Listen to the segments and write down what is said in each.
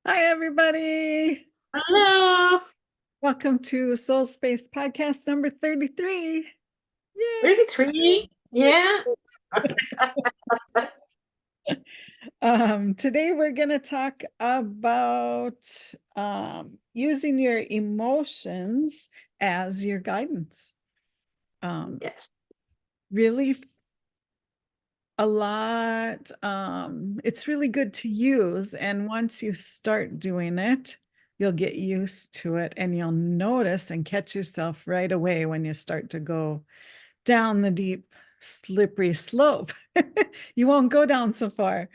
Hi, everybody. Hello. Welcome to SoulSpace podcast number 33. Yay. 33? Yeah. Today, we're going to talk about using your emotions as your guidance. Yes. Really, a lot. It's really good to use. And once you start doing it, you'll get used to it and you'll notice and catch yourself right away when you start to go down the deep, slippery slope. You won't go down so far.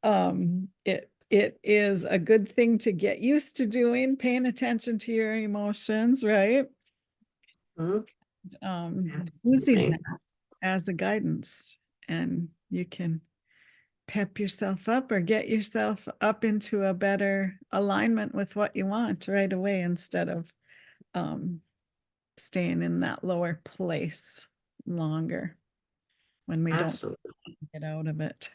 It is a good thing to get used to doing, paying attention to your emotions, right? Mhm. Using Absolutely. that as a guidance, and you can pep yourself up or get yourself up into a better alignment with what you want right away instead of um, staying in that lower place longer when we don't Absolutely. get out of it.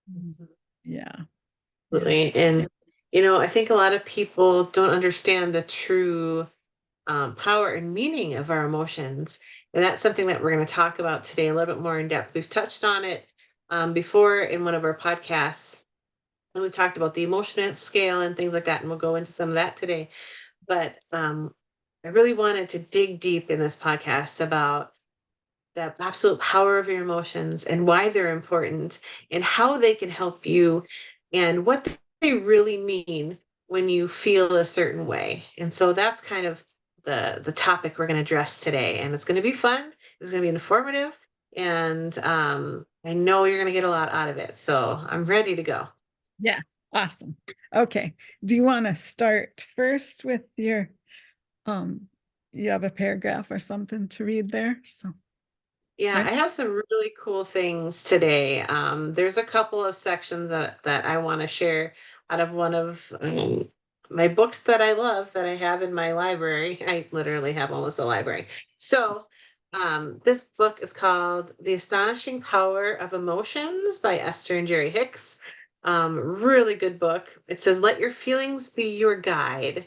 Yeah. Yeah. Absolutely. And, I think a lot of people don't understand the true power and meaning of our emotions. And that's something that we're going to talk about today a little bit more in depth. We've touched on it before in one of our podcasts, and we talked about the emotional scale and things like that. And we'll go into some of that today. But I really wanted to dig deep in this podcast about the absolute power of your emotions and why they're important and how they can help you and what they really mean when you feel a certain way. And so that's kind of the topic we're going to address today, and it's going to be fun, it's going to be informative, and I know you're going to get a lot out of it, so I'm ready to go. Yeah. Awesome. Okay. Do you want to start first with your um you have a paragraph or something to read there? So Yeah, right? I have some really cool things today. There's a couple of sections that I want to share out of one of my books that I love that I have in my library. I literally have almost a library. So, this book is called The Astonishing Power of Emotions by Esther and Jerry Hicks. Really good book. It says, "Let your feelings be your guide."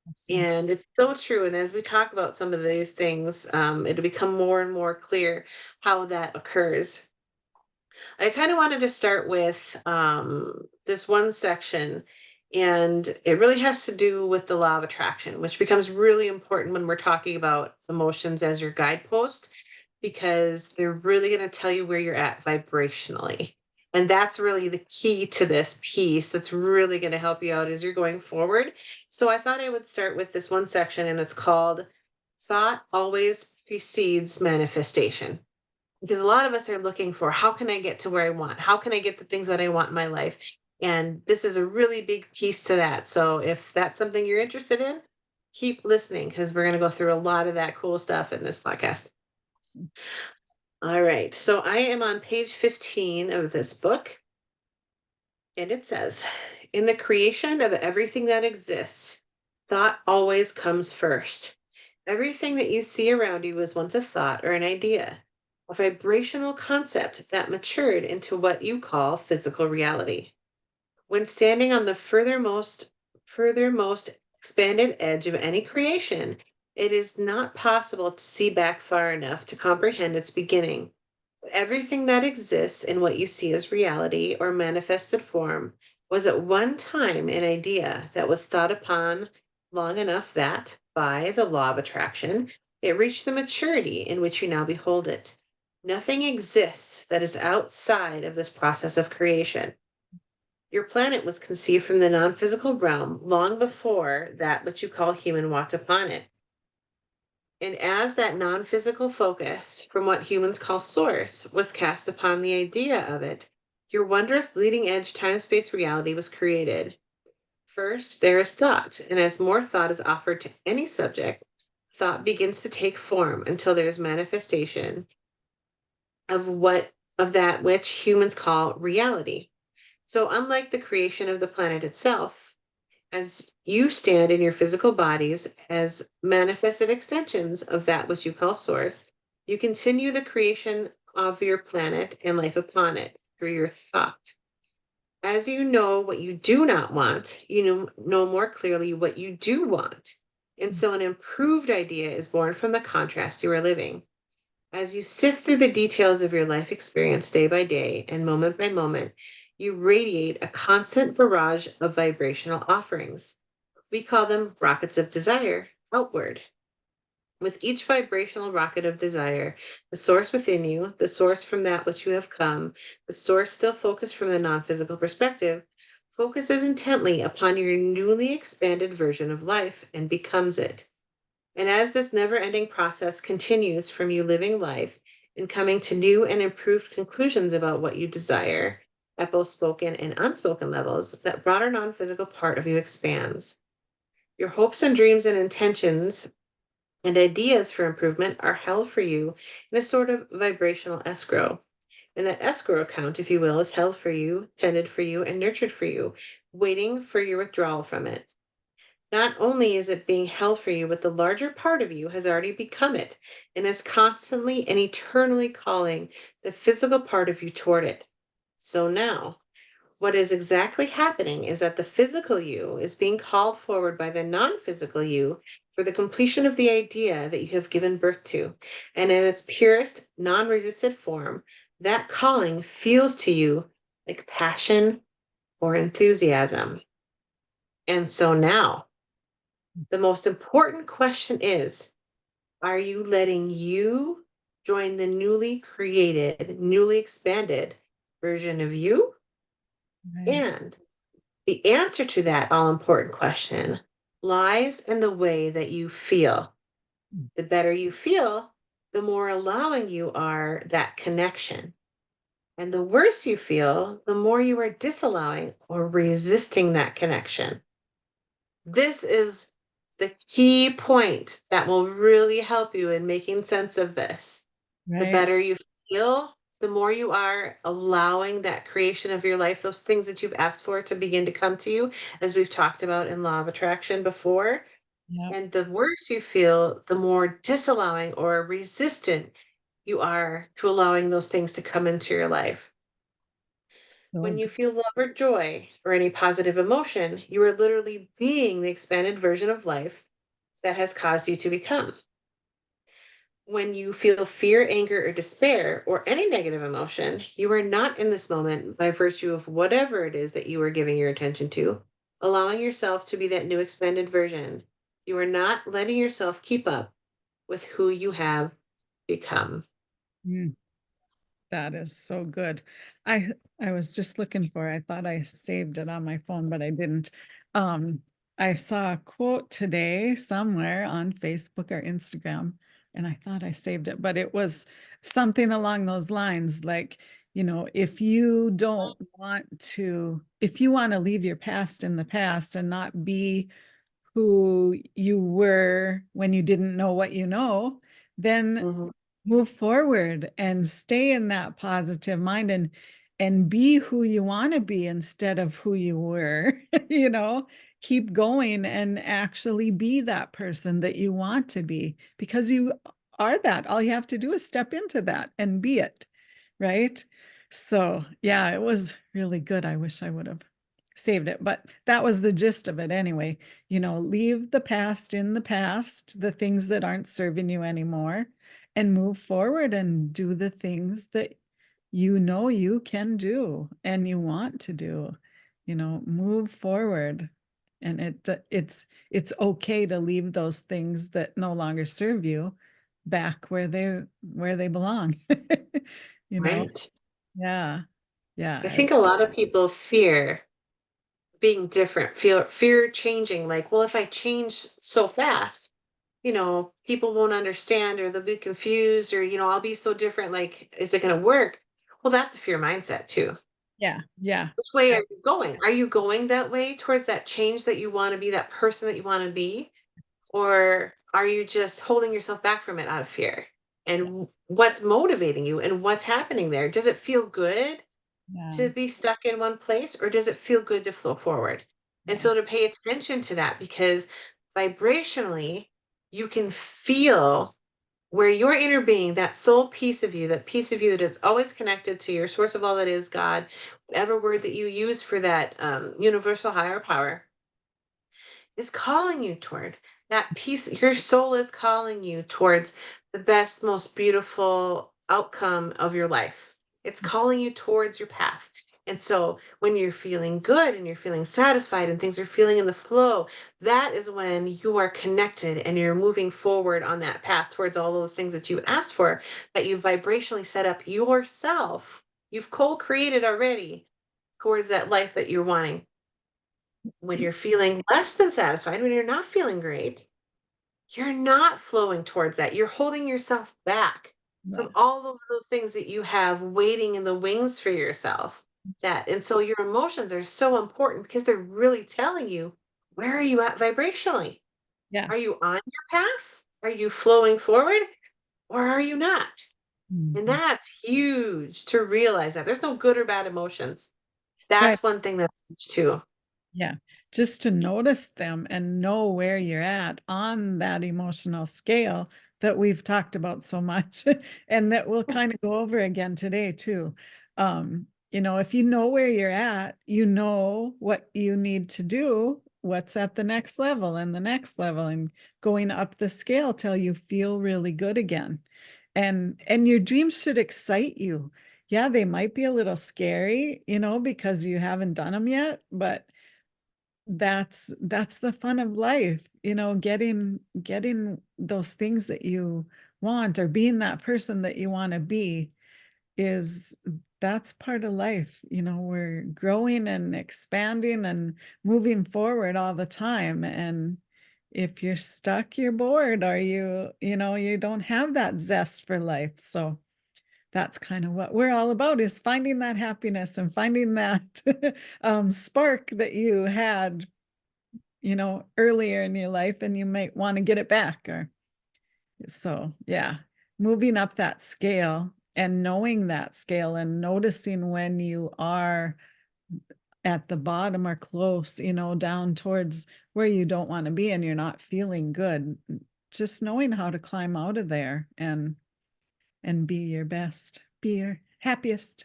Awesome. And it's so true. And as we talk about some of these things, it'll become more and more clear how that occurs. I kind of wanted to start with this one section, and it really has to do with the law of attraction, which becomes really important when we're talking about emotions as your guidepost, because they're really going to tell you where you're at vibrationally. And that's really the key to this piece that's really going to help you out as you're going forward. So I thought I would start with this one section, and it's called Thought Always Precedes Manifestation, because a lot of us are looking for, how can I get to where I want? How can I get the things that I want in my life? And this is a really big piece to that. So if that's something you're interested in, keep listening, because we're going to go through a lot of that cool stuff in this podcast. Awesome. All right. So I am on page 15 of this book, and it says, "In the creation of everything that exists, thought always comes first. Everything that you see around you was once a thought or an idea, a vibrational concept that matured into what you call physical reality. When standing on the furthermost expanded edge of any creation, it is not possible to see back far enough to comprehend its beginning. Everything that exists in what you see as reality or manifested form was at one time an idea that was thought upon long enough that, by the law of attraction, it reached the maturity in which you now behold it. Nothing exists that is outside of this process of creation. Your planet was conceived from the non physical realm long before that which you call human walked upon it. And as that non physical focus from what humans call source was cast upon the idea of it, your wondrous leading edge time space reality was created. First, there is thought, and as more thought is offered to any subject, thought begins to take form until there is manifestation of that which humans call reality. So, unlike the creation of the planet itself, as you stand in your physical bodies as manifested extensions of that which you call source, you continue the creation of your planet and life upon it through your thought. As you know what you do not want, know more clearly what you do want. And Mm. so an improved idea is born from the contrast you are living. As you sift through the details of your life experience day by day and moment by moment, you radiate a constant barrage of vibrational offerings. We call them rockets of desire outward. With each vibrational rocket of desire, the source within you, the source from that which you have come, the source still focused from the non physical perspective, focuses intently upon your newly expanded version of life and becomes it. And as this never ending process continues from you living life and coming to new and improved conclusions about what you desire at both spoken and unspoken levels, that broader non physical part of you expands. Your hopes and dreams and intentions and ideas for improvement are held for you in a sort of vibrational escrow. And that escrow account, if you will, is held for you, tended for you, and nurtured for you, waiting for your withdrawal from it. Not only is it being held for you, but the larger part of you has already become it and is constantly and eternally calling the physical part of you toward it. So now, what is exactly happening is that the physical you is being called forward by the non physical you for the completion of the idea that you have given birth to. And in its purest, non resisted form, that calling feels to you like passion or enthusiasm. And so now, the most important question is, are you letting you join the newly created, newly expanded version of you? Right. And the answer to that all important question lies in the way that you feel. Mm. The better you feel, the more allowing you are that connection. And the worse you feel, the more you are disallowing or resisting that connection. This is the key point that will really help you in making sense of this. The Right. better you feel, the more you are allowing that creation of your life, those things that you've asked for to begin to come to you, as we've talked about in Law of Attraction before. Yep. And the worse you feel, the more disallowing or resistant you are to allowing those things to come into your life. So When you good. feel love or joy or any positive emotion, you are literally being the expanded version of life that has caused you to become. When you feel fear, anger, or despair, or any negative emotion, you are not in this moment by virtue of whatever it is that you are giving your attention to, allowing yourself to be that new expanded version. You are not letting yourself keep up with who you have become. Mm. That is so good. I I was just looking for, I thought I saved it on my phone, but I didn't. Um, I saw a quote today somewhere on Facebook or Instagram, and I thought I saved it, but it was something along those lines, like, if you don't want to, if you want to leave your past in the past and not be who you were when you didn't know what you know, then Mhm. move forward and stay in that positive mind and be who you want to be instead of who you were. Keep going and actually be that person that you want to be, because you are that. All you have to do is step into that and be it, right? So yeah, it was really good. I wish I would have saved it, but that was the gist of it anyway. Leave the past in the past, the things that aren't serving you anymore, and move forward and do the things that you can do and you want to do. Move forward. And it's okay to leave those things that no longer serve you back where they belong. you know Right. yeah, I yeah. think a lot of people fear being different, fear changing. Like, well, if I change so fast, people won't understand or they'll be confused or, I'll be so different. Like, is it going to work? Well, that's a fear mindset too. Yeah, yeah. Which way are you going? Are you going that way towards that change that you want to be, that person that you want to be? Or are you just holding yourself back from it out of fear? And what's motivating you and what's happening there? Does it feel good Yeah, to be stuck in one place or does it feel good to flow forward? And yeah, so to pay attention to that because vibrationally, you can feel where your inner being, that soul piece of you, that piece of you that is always connected to your source of all that is, God, whatever word that you use for that universal higher power, is calling you toward that peace. Your soul is calling you towards the best, most beautiful outcome of your life. It's calling you towards your path. And so when you're feeling good and you're feeling satisfied and things are feeling in the flow, that is when you are connected and you're moving forward on that path towards all those things that you asked for, that you vibrationally set up yourself. You've co created already towards that life that you're wanting. When you're feeling less than satisfied, when you're not feeling great, you're not flowing towards that. You're holding yourself back Yeah. from all of those things that you have waiting in the wings for yourself. That and so your emotions are so important because they're really telling you, where are you at vibrationally? Yeah. Are you on your path? Are you flowing forward or are you not? And Mhm. that's huge to realize that there's no good or bad emotions. Right. That's one thing that's huge too. Yeah. Just to notice them and know where you're at on that emotional scale that we've talked about so much and that we'll kind of go over again today too. If you know where you're at, you know what you need to do, what's at the next level and the next level and going up the scale till you feel really good again. And your dreams should excite you. Yeah, they might be a little scary, because you haven't done them yet, but that's the fun of life, getting those things that you want or being that person that you want to be is that's part of life. We're growing and expanding and moving forward all the time. And if you're stuck, you're bored, or you don't have that zest for life. So that's kind of what we're all about, is finding that happiness and finding that spark that you had earlier in your life, and you might want to get it back. Or so, yeah, moving up that scale and knowing that scale and noticing when you are at the bottom or close, down towards where you don't want to be and you're not feeling good. Just knowing how to climb out of there and be your best, be your happiest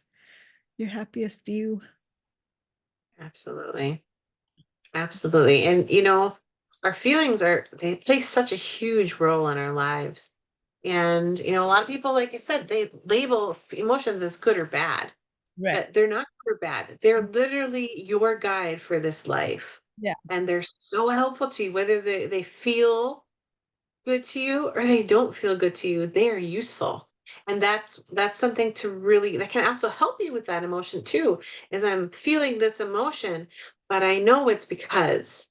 you. Absolutely. Absolutely. And our feelings they play such a huge role in our lives. And a lot of people, like I said, they label emotions as good or bad, Right. but they're not good or bad. They're literally your guide for this life. Yeah. And they're so helpful to you, whether they feel good to you or they don't feel good to you, they are useful. And that's something to really that can also help you with that emotion too, is I'm feeling this emotion, but I know it's because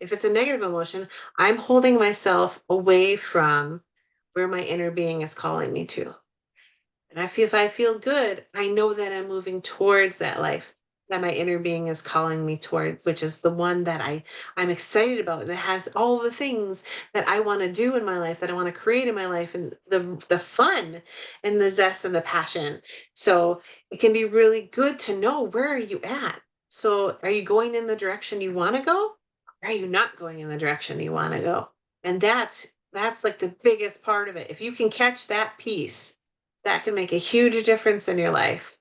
if it's a negative emotion, I'm holding myself away from where my inner being is calling me to. And if I feel good, I know that I'm moving towards that life that my inner being is calling me toward, which is the one that I'm excited about, that has all the things that I want to do in my life, that I want to create in my life, and the fun and the zest and the passion. So it can be really good to know, where are you at? So are you going in the direction you want to go? Or are you not going in the direction you want to go? And that's like the biggest part of it. If you can catch that piece, that can make a huge difference in your life.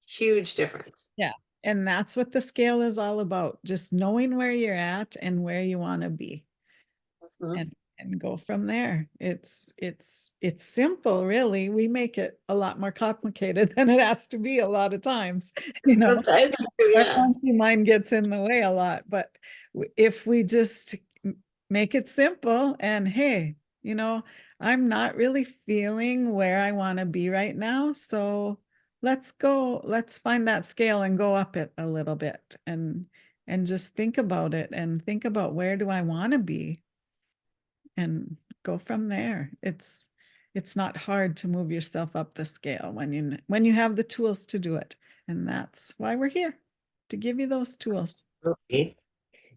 Huge difference. Yeah. And that's what the scale is all about, just knowing where you're at and where you want to be, Mhm. and go from there. It's simple, really. We make it a lot more complicated than it has to be a lot of times. You know, Sometimes you do, our yeah. monkey mind gets in the way a lot, but if we just make it simple and, hey, you know, I'm not really feeling where I want to be right now, so let's find that scale and go up it a little bit, and just think about it and think about, where do I want to be, and go from there. It's not hard to move yourself up the scale when you have the tools to do it. And that's why we're here, to give you those tools. Okay.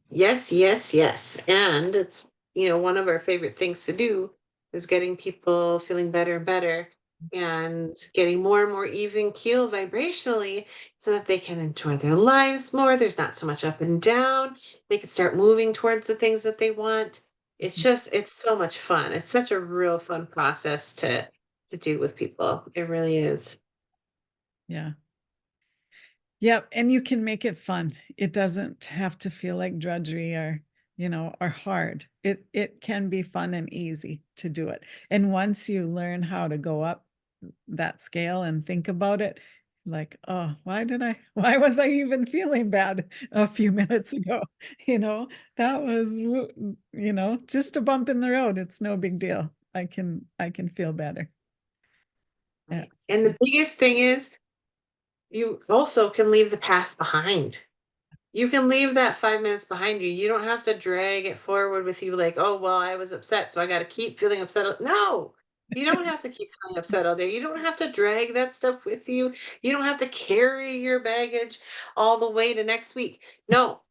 Yes, yes, yes. And it's, one of our favorite things to do is getting people feeling better and better and getting more and more even keel vibrationally so that they can enjoy their lives more. There's not so much up and down. They can start moving towards the things that they want. It's Mhm. just it's so much fun. It's such a real fun process to do with people. It really is. Yeah. Yep, and you can make it fun. It doesn't have to feel like drudgery or, or hard. It can be fun and easy to do it. And once you learn how to go up that scale and think about it, like, "Oh, why was I even feeling bad a few minutes ago?" You know, that was, just a bump in the road. It's no big deal. I can feel better. Yeah. Right. And the biggest thing is you also can leave the past behind. You can leave that 5 minutes behind you. You don't have to drag it forward with you like, "Oh, well, I was upset, so I gotta keep feeling upset." No! You don't have to keep feeling upset all day. You don't have to drag that stuff with you. You don't have to carry your baggage all the way to next week. No,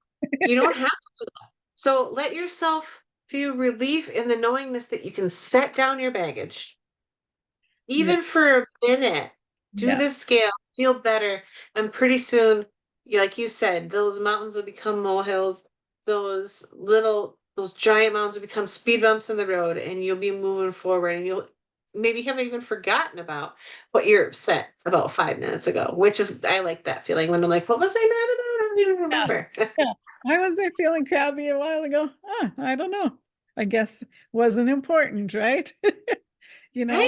you don't have to. So let yourself feel relief in the knowingness that you can set down your baggage Yeah, even for a minute, do yeah, the scale, feel better, and pretty soon, like you said, those mountains will become molehills. Those giant mountains will become speed bumps in the road, and you'll be moving forward, and you'll maybe have even forgotten about what you're upset about 5 minutes ago. Which is, I like that feeling when I'm like, "What was I mad about? I don't even yeah, remember." yeah. Why was I feeling crabby a while ago? I don't know. I guess wasn't important, right? You know,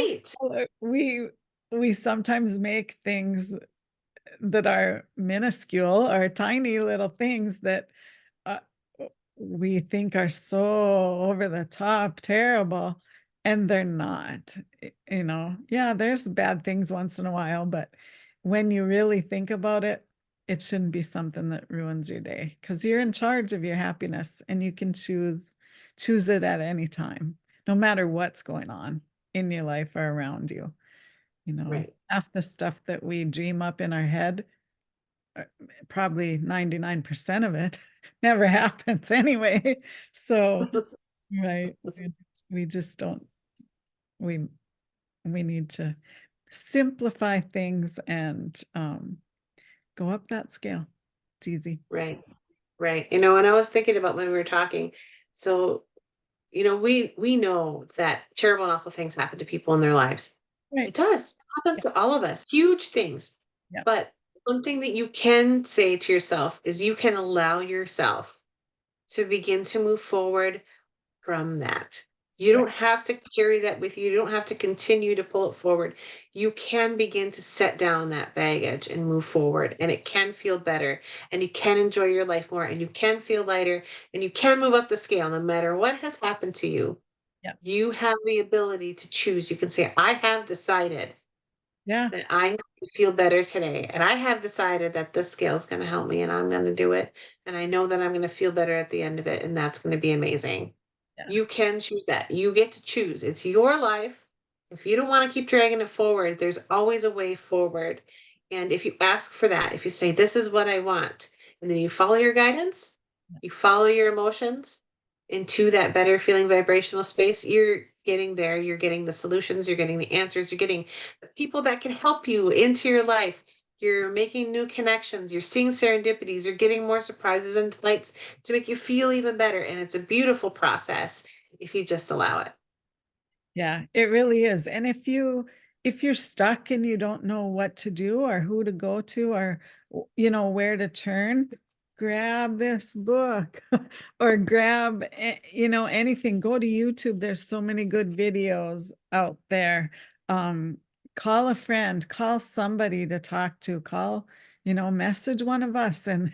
Right. we sometimes make things that are minuscule or tiny little things that uh, we think are so over the top terrible, and they're not. Yeah, there's bad things once in a while, but when you really think about it, it shouldn't be something that ruins your day because you're in charge of your happiness and you can choose it at any time, no matter what's going on in your life or around you. Right. Half the stuff that we dream up in our head, uh, probably 99% of it never happens anyway. So, right, we just don't we we need to simplify things and, go up that scale. It's easy. Right. Right. And I was thinking about when we were talking, so we know that terrible and awful things happen to people in their lives. Right. It does. It happens Yeah, to all of us. Huge things. yeah, But one thing that you can say to yourself is you can allow yourself to begin to move forward from that. You right, don't have to carry that with you. You don't have to continue to pull it forward. You can begin to set down that baggage and move forward, and it can feel better, and you can enjoy your life more, and you can feel lighter, and you can move up the scale no matter what has happened to you. yeah, You have the ability to choose. You can say, I have decided yeah, that I need to feel better today. And I have decided that this scale is going to help me and I'm going to do it. And I know that I'm going to feel better at the end of it. And that's going to be amazing. yeah, You can choose that. You get to choose. It's your life. If you don't want to keep dragging it forward, there's always a way forward. And if you ask for that, if you say, this is what I want, and then you follow your guidance, you follow your emotions into that better feeling vibrational space, you're getting there. You're getting the solutions, you're getting the answers, you're getting the people that can help you into your life. You're making new connections, you're seeing serendipities, you're getting more surprises and delights to make you feel even better. And it's a beautiful process if you just allow it. yeah, it really is, and if you're stuck and you don't know what to do or who to go to or, where to turn, grab this book or grab, anything. Go to YouTube, there's so many good videos out there. Um, Call a friend, call somebody to talk to, message one of us and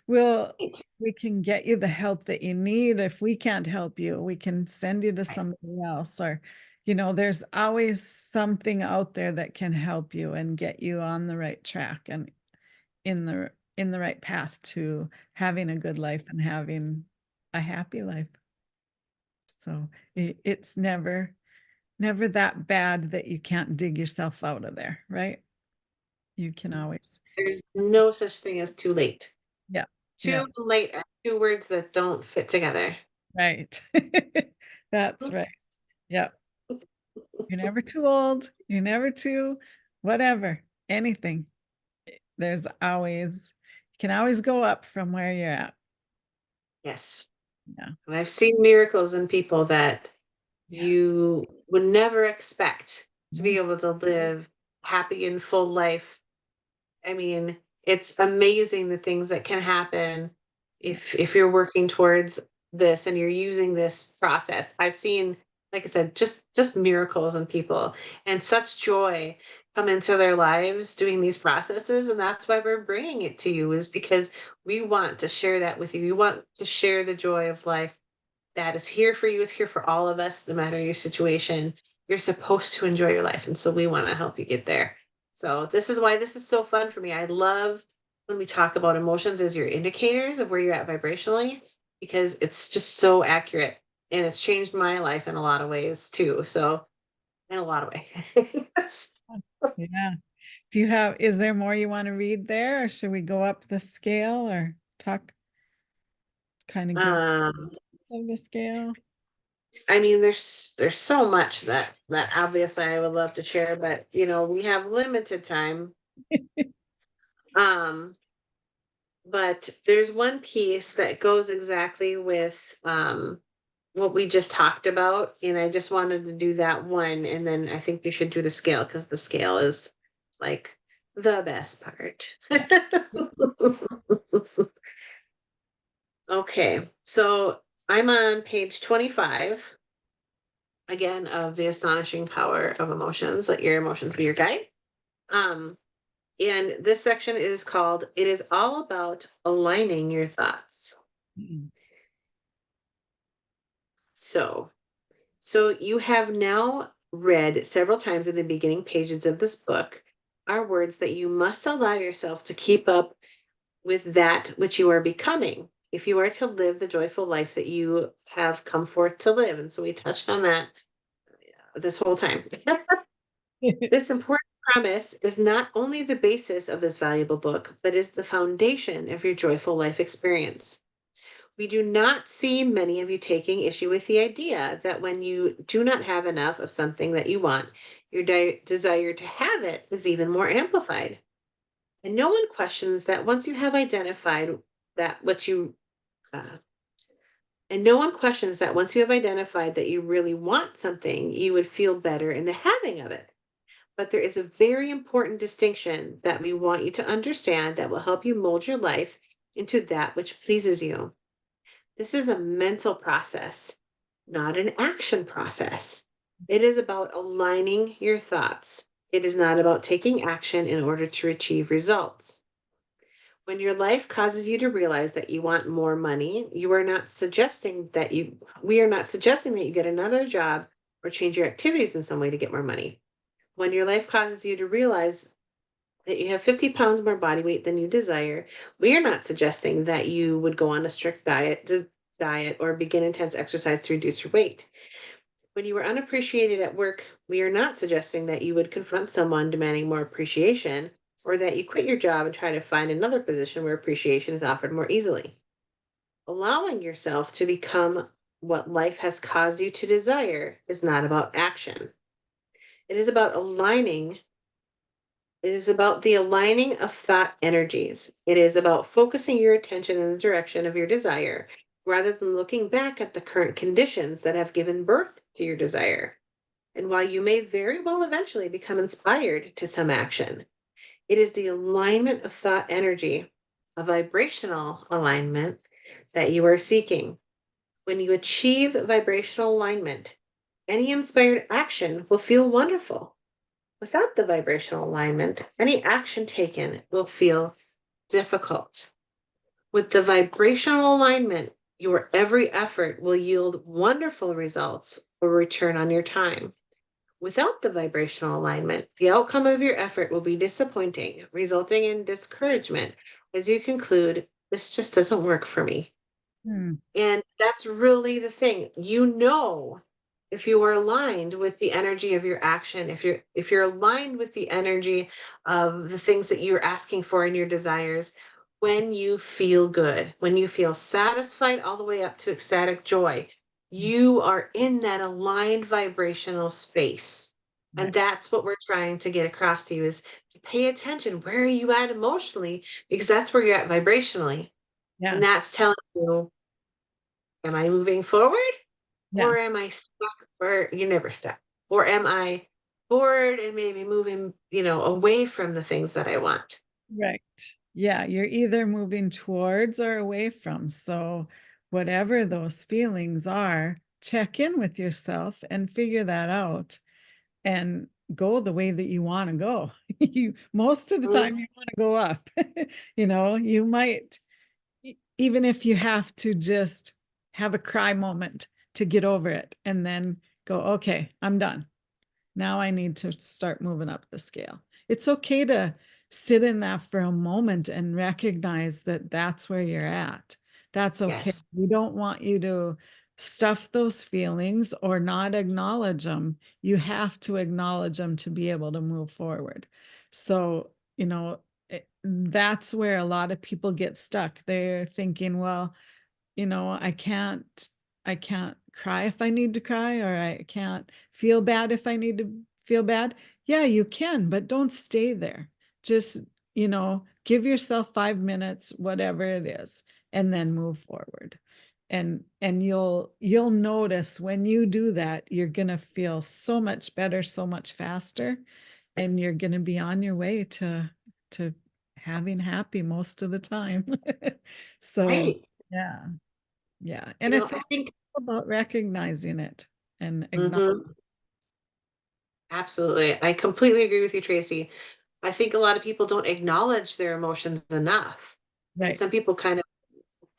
we'll Right. we can get you the help that you need. If we can't help you, we can send you to Right. somebody else or there's always something out there that can help you and get you on the right track and in the right path to having a good life and having a happy life. So it's never that bad that you can't dig yourself out of there, right? You can always, There's no such thing as too late. yeah, yeah, Too late are two words that don't fit together. right. That's right. Yeah. You're never too old. You're never too whatever, anything. There's always you can always go up from where you're at. Yes. Yeah. And I've seen miracles in people that Yeah. you would never expect to Yeah. be able to live happy and full life. I mean, it's amazing the things that can happen Yeah. if you're working towards this and you're using this process. I've seen, like I said, just miracles in people and such joy come into their lives doing these processes, and that's why we're bringing it to you is because we want to share that with you. We want to share the joy of life that is here for you, is here for all of us, no matter your situation. You're supposed to enjoy your life. And so we want to help you get there. So this is why this is so fun for me. I love when we talk about emotions as your indicators of where you're at vibrationally, because it's just so accurate. And it's changed my life in a lot of ways too. So in a lot of ways. Yeah. Do you have, is there more you want to read there, or should we go up the scale or talk, kind of give um some of the scale? I mean, there's so much that obviously I would love to share, but we have limited time. Um, but there's one piece that goes exactly with what we just talked about, and I just wanted to do that one, and then I think we should do the scale because the scale is like the best part. Okay, so I'm on page 25 again of the astonishing power of emotions. Let your emotions be your guide. Um, and this section is called "It is all about aligning your thoughts." Mm. So, so you have now read several times in the beginning pages of this book are words that you must allow yourself to keep up with that which you are becoming if you are to live the joyful life that you have come forth to live. And so we touched on that this whole time. This important premise is not only the basis of this valuable book, but is the foundation of your joyful life experience. We do not see many of you taking issue with the idea that when you do not have enough of something that you want, your desire to have it is even more amplified. And no one questions that once you have identified that what you uh, and no one questions that once you have identified that you really want something, you would feel better in the having of it. But there is a very important distinction that we want you to understand that will help you mold your life into that which pleases you. This is a mental process, not an action process. It is about aligning your thoughts. It is not about taking action in order to achieve results. When your life causes you to realize that you want more money, we are not suggesting that you get another job or change your activities in some way to get more money. When your life causes you to realize that you have 50 pounds more body weight than you desire, we are not suggesting that you would go on a strict diet or begin intense exercise to reduce your weight. When you are unappreciated at work, we are not suggesting that you would confront someone demanding more appreciation or that you quit your job and try to find another position where appreciation is offered more easily. Allowing yourself to become what life has caused you to desire is not about action. It is about aligning It is about the aligning of thought energies. It is about focusing your attention in the direction of your desire rather than looking back at the current conditions that have given birth to your desire. And while you may very well eventually become inspired to some action, it is the alignment of thought energy, a vibrational alignment that you are seeking. When you achieve vibrational alignment, any inspired action will feel wonderful. Without the vibrational alignment, any action taken will feel difficult. With the vibrational alignment, your every effort will yield wonderful results or return on your time. Without the vibrational alignment, the outcome of your effort will be disappointing, resulting in discouragement as you conclude, this just doesn't work for me. Hmm. And that's really the thing. If you are aligned with the energy of your action, if you're aligned with the energy of the things that you're asking for in your desires, when you feel good, when you feel satisfied all the way up to ecstatic joy, you are in that aligned vibrational space. And Right. that's what we're trying to get across to you is to pay attention. Where are you at emotionally? Because that's where you're at vibrationally. And Yeah. that's telling you Am I moving forward Yeah. or am I stuck or you're never stuck? Or am I bored and maybe moving, away from the things that I want? Right. Yeah, you're either moving towards or away from. So, whatever those feelings are, check in with yourself and figure that out and go the way that you want to go. You most of the Mhm. time you want to go up. You might even if you have to just have a cry moment to get over it and then go, okay, I'm done. Now I need to start moving up the scale. It's okay to sit in that for a moment and recognize that that's where you're at. That's okay. Yes. We don't want you to stuff those feelings or not acknowledge them. You have to acknowledge them to be able to move forward. So, that's where a lot of people get stuck. They're thinking, well, I can't cry if I need to cry, or I can't feel bad if I need to feel bad. Yeah, you can, but don't stay there. Just, give yourself 5 minutes, whatever it is, and then move forward. And you'll notice when you do that, you're gonna feel so much better, so much faster, and you're gonna be on your way to having happy most of the time. So Right. yeah. Yeah, and it's all I think, about recognizing it and acknowledging. mhm, absolutely. I completely agree with you, Tracy. I think a lot of people don't acknowledge their emotions enough. And Right. some people kind of,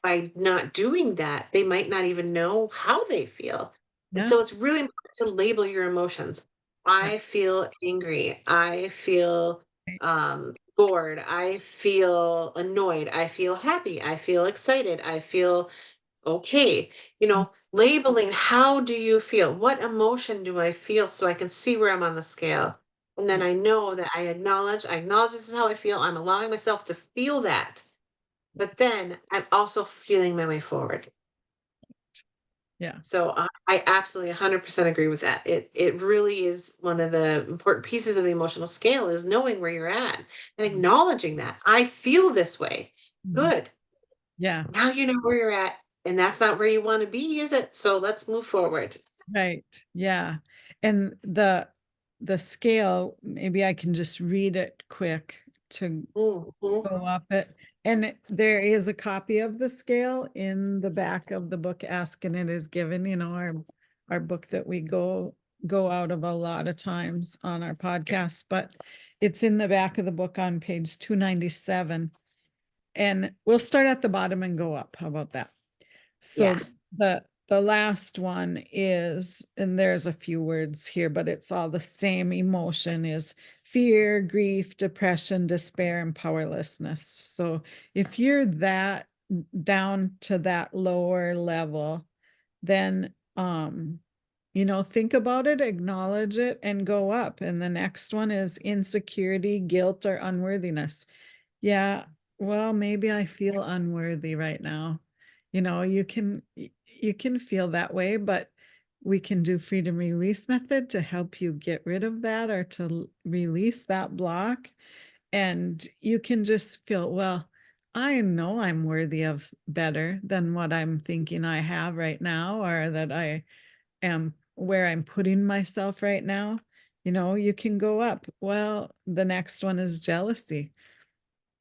by not doing that, they might not even know how they feel. And Yeah, so it's really important to label your emotions. yeah, I feel angry. I feel right. bored. I feel annoyed. I feel happy. I feel excited. I feel okay. Mm, Labeling, how do you feel? What emotion do I feel so I can see where I'm on the scale? And then yeah, I know that I acknowledge this is how I feel. I'm allowing myself to feel that. But then I'm also feeling my way forward. yeah, So I absolutely 100% agree with that. It really is one of the important pieces of the emotional scale is knowing where you're at and mm, acknowledging that I feel this way. mhm, Good. yeah, Now you know where you're at, and that's not where you want to be, is it? So let's move forward. right, yeah, and the scale, maybe I can just read it quick to Mhm. go up it, and there is a copy of the scale in the back of the book, Ask and It Is Given, our book that we go out of a lot of times on our podcast, but it's in the back of the book on page 297. And we'll start at the bottom and go up. How about that? So Yeah. the last one is, and there's a few words here, but it's all the same emotion is fear, grief, depression, despair, and powerlessness. So if you're that down to that lower level, then think about it, acknowledge it, and go up. And the next one is insecurity, guilt, or unworthiness. Yeah, well, maybe I feel unworthy right now. You can feel that way, but we can do freedom release method to help you get rid of that or to release that block. And you can just feel, well, I know I'm worthy of better than what I'm thinking I have right now, or that I am where I'm putting myself right now. You can go up. Well, the next one is jealousy.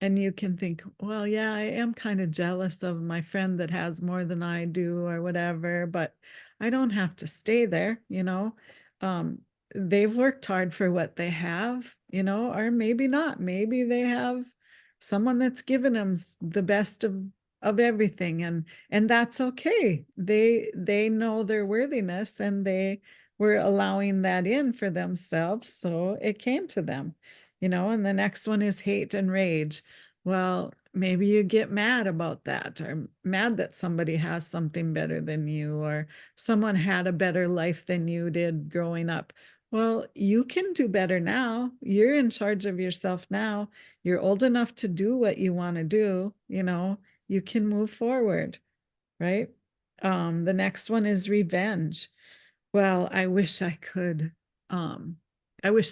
And you can think, well, yeah, I am kind of jealous of my friend that has more than I do or whatever, but I don't have to stay there. Um, they've worked hard for what they have, or maybe not. Maybe they have someone that's given them the best of everything, and that's okay. They know their worthiness, and they were allowing that in for themselves, so it came to them. And the next one is hate and rage. Well, maybe you get mad about that, or mad that somebody has something better than you, or someone had a better life than you did growing up. Well, you can do better now. You're in charge of yourself now. You're old enough to do what you want to do. You can move forward, right? The next one is revenge. Well, I wish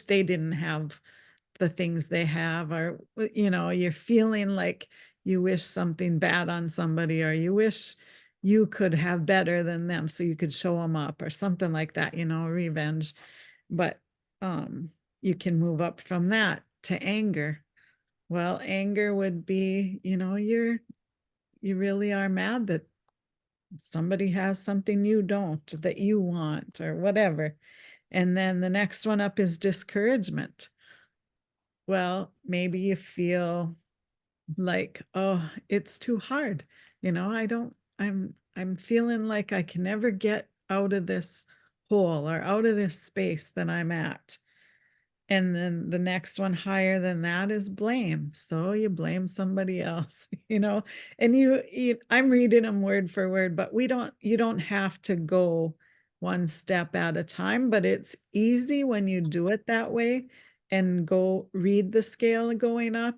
they didn't have the things they have, or you're feeling like you wish something bad on somebody, or you wish you could have better than them, so you could show them up or something like that, revenge. But um, you can move up from that to anger. Well, anger would be, you really are mad that somebody has something you don't, that you want, or whatever. And then the next one up is discouragement. Well, maybe you feel like, oh, it's too hard. I don't, I'm feeling like I can never get out of this hole or out of this space that I'm at. And then the next one higher than that is blame. So you blame somebody else, and I'm reading them word for word, but you don't have to go one step at a time, but it's easy when you do it that way and go read the scale going up,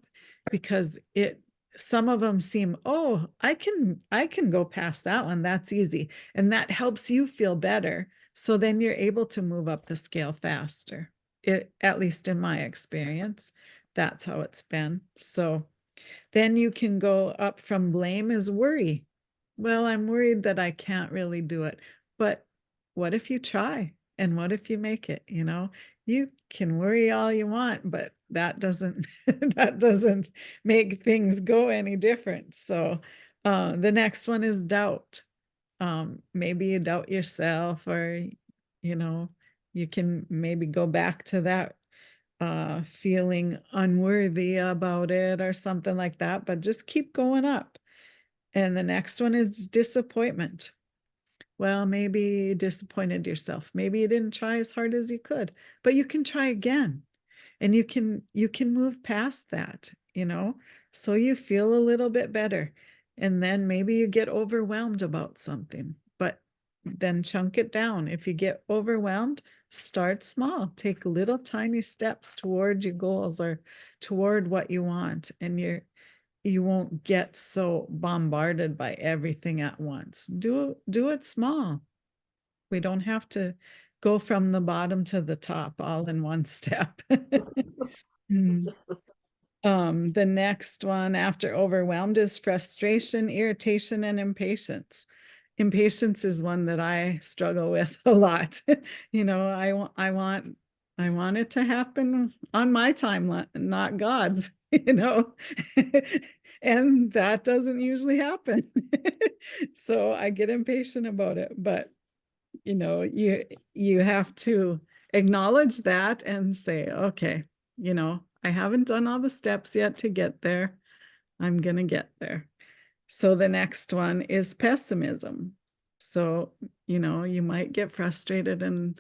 because some of them seem, oh, I can go past that one. That's easy. And that helps you feel better. So then you're able to move up the scale faster. At least in my experience, that's how it's been. So then you can go up from blame is worry. Well, I'm worried that I can't really do it. But what if you try? And what if you make it? You can worry all you want, but that doesn't that doesn't make things go any different. So the next one is doubt. Maybe you doubt yourself, or you know, you can maybe go back to that feeling unworthy about it or something like that, but just keep going up. And the next one is disappointment. Well, maybe you disappointed yourself. Maybe you didn't try as hard as you could, but you can try again, and you can move past that, so you feel a little bit better. And then maybe you get overwhelmed about something, but then chunk it down. If you get overwhelmed, start small, take little tiny steps toward your goals or toward what you want, and you won't get so bombarded by everything at once. Do it small. We don't have to go from the bottom to the top all in one step. Mm. The next one after overwhelmed is frustration, irritation, and impatience. Impatience is one that I struggle with a lot. I want it to happen on my timeline, not God's, and that doesn't usually happen. So I get impatient about it, but you have to acknowledge that and say, okay, I haven't done all the steps yet to get there. I'm going to get there. So the next one is pessimism. So, you might get frustrated and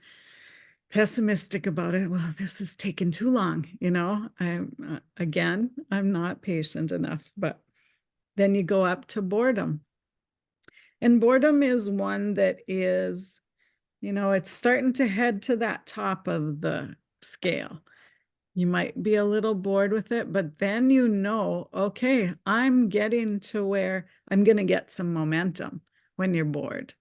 pessimistic about it. Well, this is taking too long. I'm not patient enough. But then you go up to boredom. And boredom is one that is, it's starting to head to that top of the scale. You might be a little bored with it, but then okay, I'm getting to where I'm going to get some momentum when you're bored.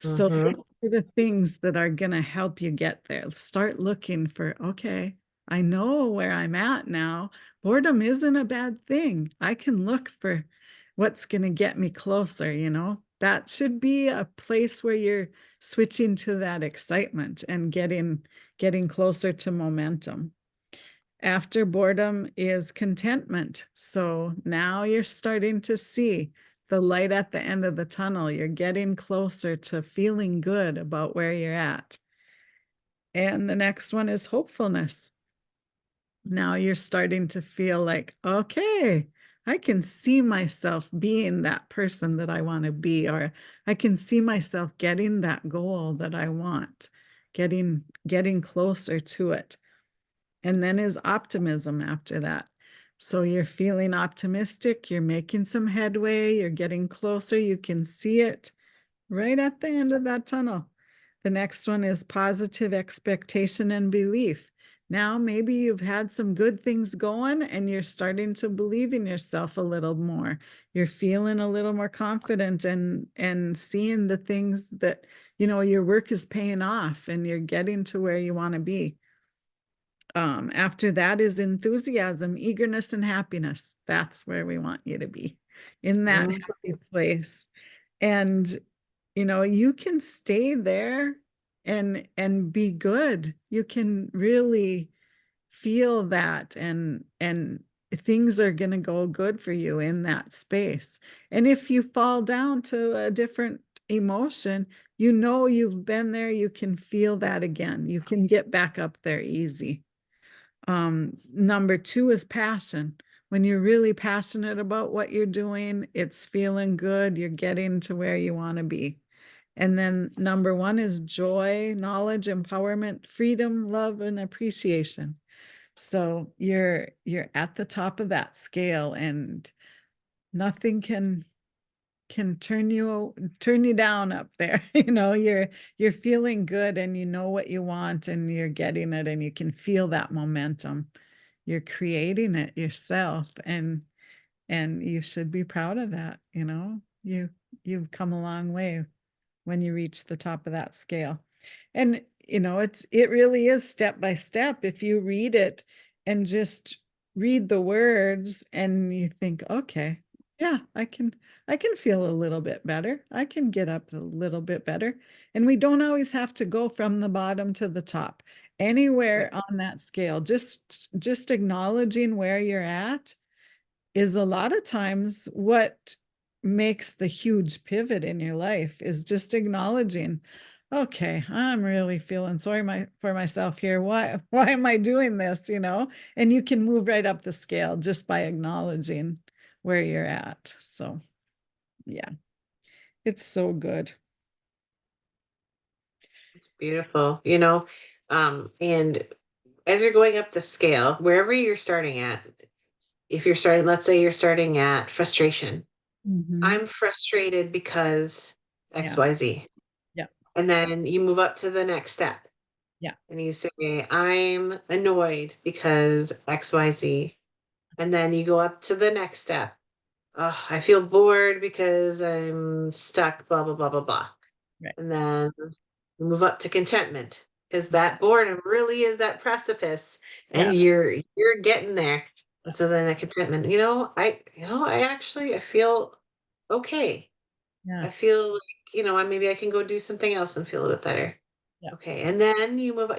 So Mm-hmm. look for the things that are going to help you get there. Start looking for, okay, I know where I'm at now. Boredom isn't a bad thing. I can look for what's going to get me closer, That should be a place where you're switching to that excitement and getting closer to momentum. After boredom is contentment. So now you're starting to see the light at the end of the tunnel. You're getting closer to feeling good about where you're at. And the next one is hopefulness. Now you're starting to feel like, okay, I can see myself being that person that I want to be, or I can see myself getting that goal that I want, getting closer to it. And then is optimism after that. So you're feeling optimistic, you're making some headway, you're getting closer, you can see it right at the end of that tunnel. The next one is positive expectation and belief. Now, maybe you've had some good things going and you're starting to believe in yourself a little more. You're feeling a little more confident and seeing the things that, your work is paying off and you're getting to where you want to be. After that is enthusiasm, eagerness, and happiness. That's where we want you to be, in that Mm-hmm. happy place. And you can stay there and be good. You can really feel that, and things are going to go good for you in that space. And if you fall down to a different emotion, you've been there, you can feel that again. You can get back up there easy. Number two is passion. When you're really passionate about what you're doing, it's feeling good, you're getting to where you want to be. And then number one is joy, knowledge, empowerment, freedom, love, and appreciation. So you're at the top of that scale, and nothing can turn you down up there. You're feeling good, and you know what you want, and you're getting it, and you can feel that momentum. You're creating it yourself, and you should be proud of that. You've come a long way when you reach the top of that scale. And it really is step by step. If you read it and just read the words and you think, okay, yeah, I can feel a little bit better. I can get up a little bit better. And we don't always have to go from the bottom to the top. Anywhere Right. on that scale, just acknowledging where you're at is a lot of times what makes the huge pivot in your life, is just acknowledging, okay, I'm really feeling sorry for myself here. Why am I doing this? And you can move right up the scale just by acknowledging where you're at. So yeah, it's so good. It's beautiful, and as you're going up the scale, wherever you're starting at, if you're starting, let's say you're starting at frustration. Hmm. I'm frustrated because Yeah, XYZ. yeah, And then you move up to the next step yeah, and you say, I'm annoyed because XYZ. And then you go up to the next step. Oh, I feel bored because I'm stuck, blah, blah, blah, blah, blah. And right. then we move up to contentment because that boredom really is that precipice and Yeah, you're getting there. And so then that contentment, I actually I feel okay. yeah, I feel like, maybe I can go do something else and feel a bit better. yeah, Okay. And then you move,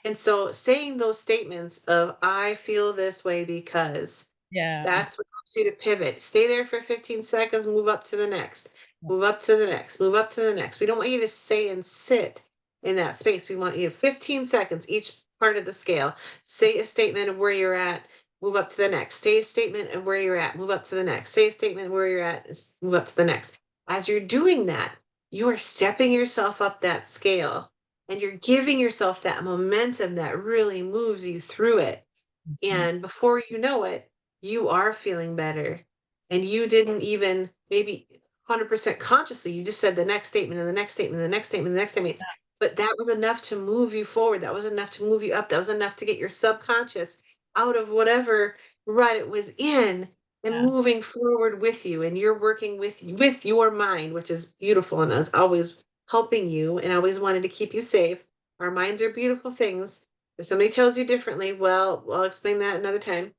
and so saying those statements of I feel this way because yeah, that's what helps you to pivot. Stay there for 15 seconds, move up to the next, yeah, move up to the next, move up to the next. We don't want you to stay and sit in that space. We want you to 15 seconds, each part of the scale. Say a statement of where you're at, move up to the next. Say a statement of where you're at, move up to the next. Say a statement where you're at, move up to the next. As you're doing that, you are stepping yourself up that scale and you're giving yourself that momentum that really moves you through it. mhm, And before you know it, you are feeling better. And you didn't even maybe 100% consciously, you just said the next statement and the next statement and the next statement and the next statement. But that was enough to move you forward. That was enough to move you up. That was enough to get your subconscious out of whatever rut it was in and yeah. moving forward with you. And you're working with your mind, which is beautiful and is always helping you and always wanted to keep you safe. Our minds are beautiful things. If somebody tells you differently, well, I'll explain that another time.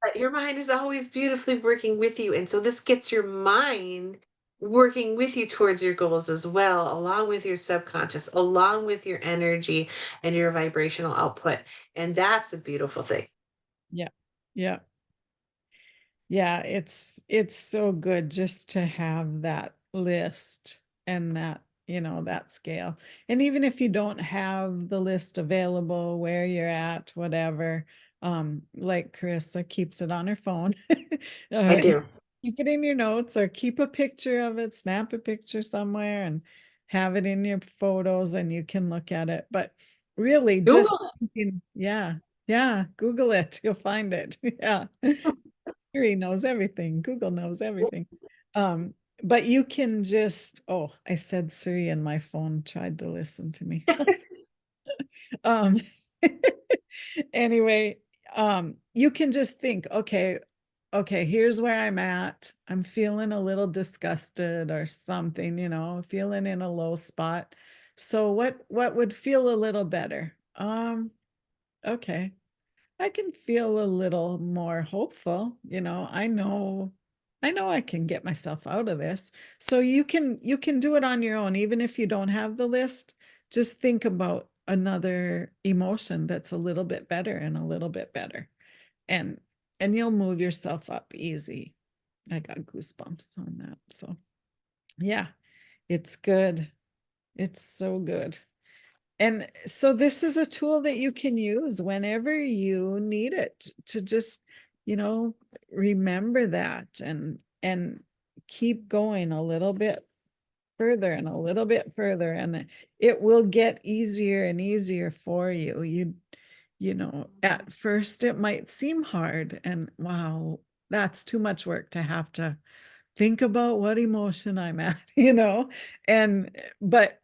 But your mind is always beautifully working with you. And so this gets your mind working with you towards your goals as well, along with your subconscious, along with your energy and your vibrational output. And that's a beautiful thing. Yeah, yeah. Yeah, it's so good just to have that list and that scale. And even if you don't have the list available where you're at, whatever, like Carissa keeps it on her phone, I or do. keep it in your notes, or keep a picture of it, snap a picture somewhere and have it in your photos and you can look at it. But really just Google thinking, yeah, yeah, Google it, you'll find it. Yeah. Siri knows everything. Google knows everything. Um, but you can just, oh, I said Siri and my phone tried to listen to me. it. Um, anyway, you can just think, okay, here's where I'm at. I'm feeling a little disgusted or something, feeling in a low spot. So what would feel a little better? Okay. I can feel a little more hopeful. I know I know I can get myself out of this. So you can do it on your own, even if you don't have the list. Just think about another emotion that's a little bit better and a little bit better. And and you'll move yourself up easy. I got goosebumps on that. So yeah, it's good. It's so good. And so this is a tool that you can use whenever you need it to just, you know, remember that and keep going a little bit further and a little bit further, and it will get easier and easier for you. You know, at first it might seem hard and wow, that's too much work to have to think about what emotion I'm at, and but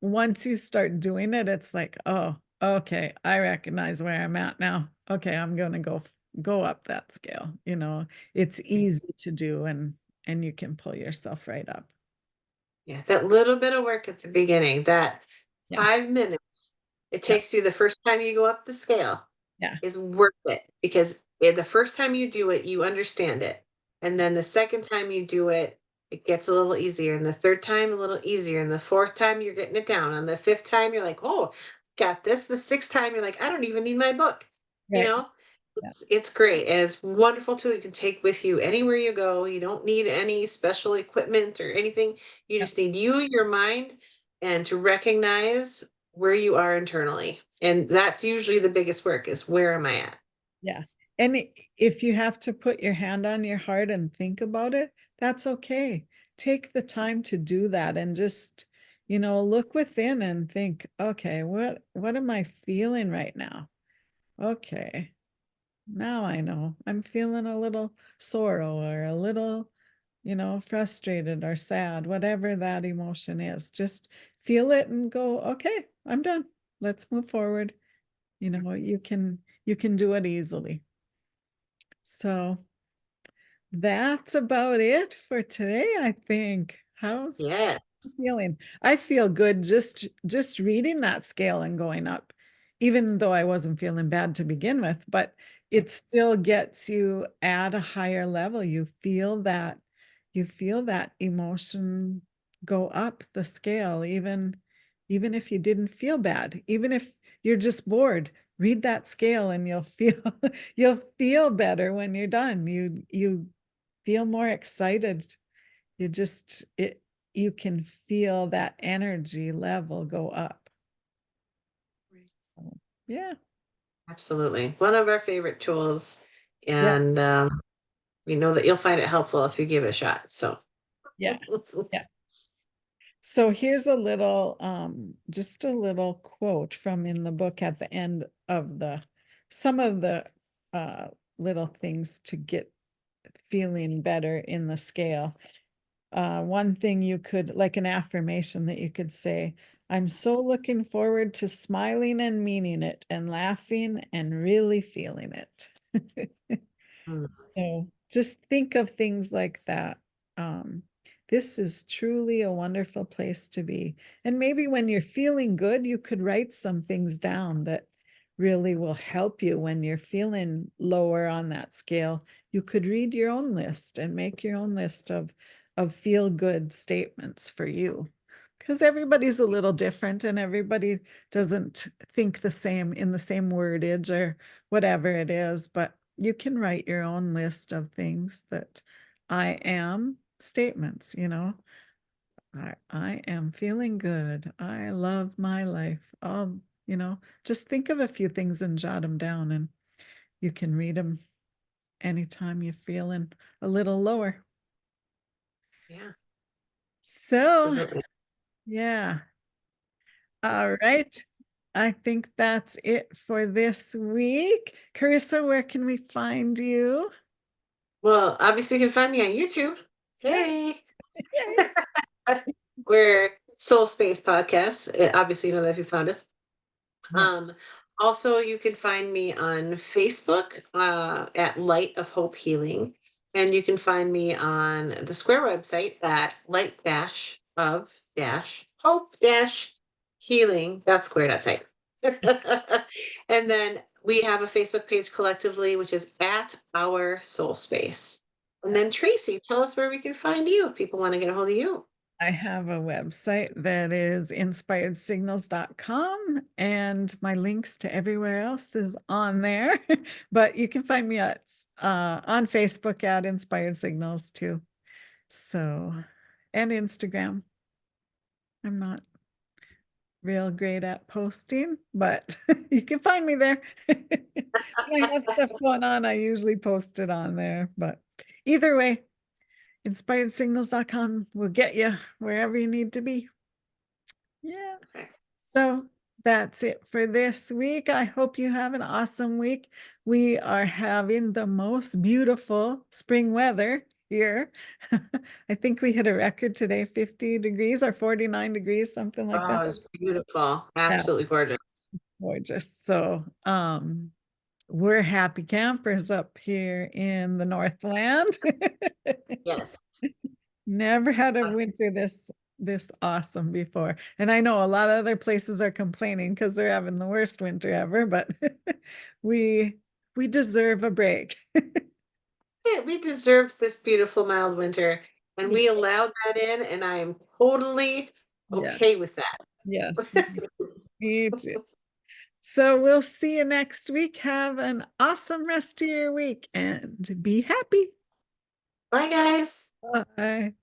once you start doing it, it's like, oh, okay, I recognize where I'm at now. Okay, I'm gonna go up that scale. It's easy to do, and you can pull yourself right up. Yeah, that little bit of work at the beginning, that Yeah, 5 minutes it yeah, takes you the first time you go up the scale yeah, is worth it because the first time you do it, you understand it. And then the second time you do it, it gets a little easier. And the third time, a little easier. And the fourth time, you're getting it down. And the fifth time, you're like, oh, got this. The sixth time, you're like, I don't even need my book. You right. know, Yeah, it's great. And it's wonderful tool you can take with you anywhere you go. You don't need any special equipment or anything. You yeah, just need you, your mind, and to recognize where you are internally. And that's usually the biggest work is where am I at? yeah. And if you have to put your hand on your heart and think about it, that's okay. Take the time to do that and just, look within and think, okay, what am I feeling right now? Okay. Now I know. I'm feeling a little sorrow or a little, frustrated or sad, whatever that emotion is. Just feel it and go, okay, I'm done. Let's move forward. You can do it easily. So that's about it for today, I think. How's Yeah. feeling? I feel good just reading that scale and going up, even though I wasn't feeling bad to begin with, but it still gets you at a higher level. You feel that emotion go up the scale, even if you didn't feel bad, even if you're just bored, read that scale and you'll feel you'll feel better when you're done. You feel more excited. You can feel that energy level go up. So, yeah. Absolutely. One of our favorite tools. Yeah. And we know that you'll find it helpful if you give it a shot. So, Yeah. Yeah. So here's just a little quote from in the book at the end of some of the uh, little things to get feeling better in the scale. One thing you could, like an affirmation that you could say, I'm so looking forward to smiling and meaning it and laughing and really feeling it. mm, So just think of things like that. Um, this is truly a wonderful place to be. And maybe when you're feeling good, you could write some things down that really will help you when you're feeling lower on that scale. You could read your own list and make your own list of feel good statements for you. Because everybody's a little different and everybody doesn't think the same in the same wordage or whatever it is, but you can write your own list of things that I am statements, I am feeling good. I love my life. Just think of a few things and jot them down, and you can read them anytime you're feeling a little lower. yeah, So, absolutely. yeah. All right. I think that's it for this week. Carissa, where can we find you? Well, obviously, you can find me on YouTube. Yeah. Hey, Yay. we're Soul Space Podcast. Obviously, you know that if you found us. Yeah. Um, Also, you can find me on Facebook at Light of Hope Healing, and you can find me on the Square website at Light Dash of Dash Hope Dash Healing. That's Square. That's it. And then we have a Facebook page collectively, which is at Our Soul Space. And then Tracy, tell us where we can find you if people want to get a hold of you. I have a website that is inspiredsignals.com, and my links to everywhere else is on there. But you can find me at on Facebook at Inspired Signals too. So, and Instagram. I'm not real great at posting, but you can find me there. When I have stuff going on, I usually post it on there. But either way, inspiredsignals.com will get you wherever you need to be. Yeah. Okay. So that's it for this week. I hope you have an awesome week. We are having the most beautiful spring weather here. I think we hit a record today, 50 degrees or 49 degrees, something like that. Oh, it's beautiful. Yeah, Absolutely gorgeous. gorgeous. So, we're happy campers up here in the Northland. Yes. Never had a winter this awesome before. And I know a lot of other places are complaining because they're having the worst winter ever, but we we deserve a break. Yeah, we deserved this beautiful mild winter, and we allowed that in, and I am totally okay Yes, with that. yes, me too. So we'll see you next week. Have an awesome rest of your week and be happy. Bye, guys. Bye.